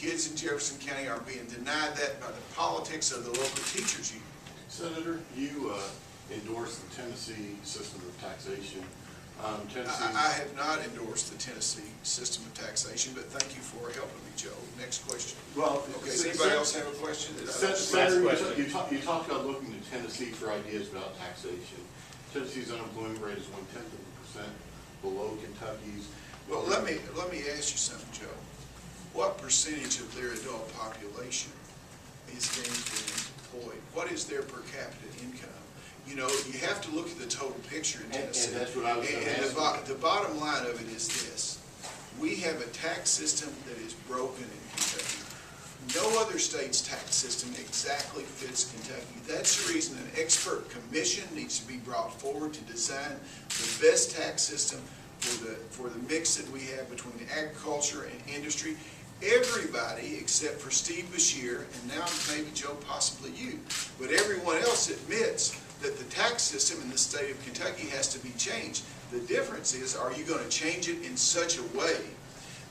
kids in Jefferson County are being denied that by the politics of the local teachers union. Senator, you endorse the Tennessee system of taxation. I have not endorsed the Tennessee system of taxation, but thank you for helping me, Joe. Next question. Well, Okay, does anybody else have a question? Senator, you talked about looking to Tennessee for ideas about taxation. Tennessee's unemployment rate is 0.1% below Kentucky's. Well, let me ask you something, Joe. What percentage of their adult population is gainfully employed? What is their per capita income? You know, you have to look at the total picture in Tennessee. And that's what I was going to ask. The bottom line of it is this. We have a tax system that is broken in Kentucky. No other state's tax system exactly fits Kentucky. That's the reason an expert commission needs to be brought forward to design the best tax system for the mix that we have between agriculture and industry. Everybody except for Steve Beshear, and now maybe Joe, possibly you, but everyone else admits that the tax system in the state of Kentucky has to be changed. The difference is, are you going to change it in such a way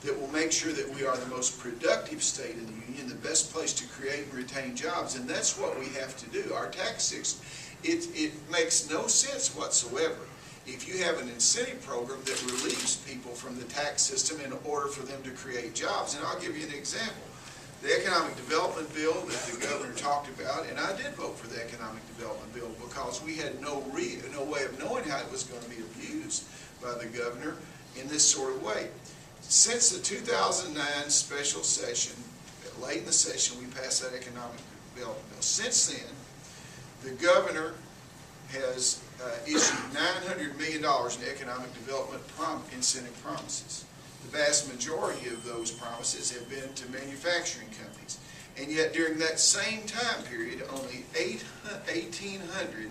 that will make sure that we are the most productive state in the union, the best place to create and retain jobs? And that's what we have to do. Our tax system, it makes no sense whatsoever if you have an incentive program that relieves people from the tax system in order for them to create jobs. And I'll give you an example. The economic development bill that the governor talked about, and I did vote for the economic development bill because we had no way of knowing how it was going to be abused by the governor in this sort of way. Since the 2009 special session, late in the session, we passed that economic development bill. Since then, the governor has issued $900 million in economic development incentive promises. The vast majority of those promises have been to manufacturing companies. And yet during that same time period, only 1,800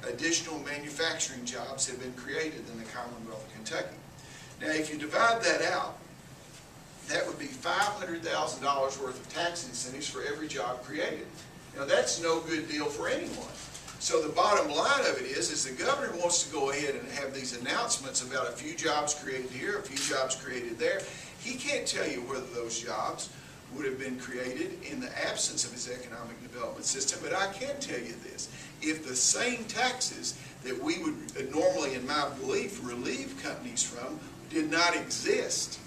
additional manufacturing jobs have been created in the Commonwealth of Kentucky. Now if you divide that out, that would be $500,000 worth of tax incentives for every job created. Now that's no good deal for anyone. So the bottom line of it is the governor wants to go ahead and have these announcements about a few jobs created here, a few jobs created there. He can't tell you whether those jobs would have been created in the absence of his economic development system, but I can tell you this. If the same taxes that we would normally, in my belief, relieve companies from did not exist,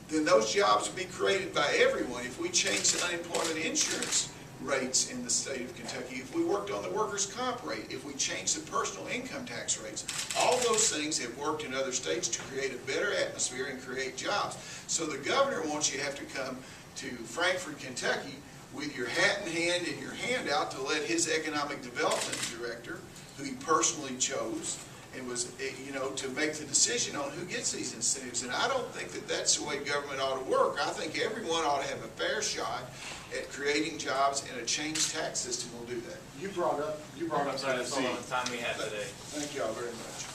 then those jobs would be created by everyone. If we change the unemployment insurance rates in the state of Kentucky, if we worked on the workers' comp rate, if we changed the personal income tax rates, all those things have worked in other states to create a better atmosphere and create jobs. So the governor wants you to have to come to Frankfort, Kentucky with your hat in hand and your hand out to let his economic development director, who he personally chose, and was, you know, to make the decision on who gets these incentives. And I don't think that that's the way government ought to work. I think everyone ought to have a fair shot at creating jobs, and a changed tax system will do that. You brought up That's all the time we have today. Thank you all very much.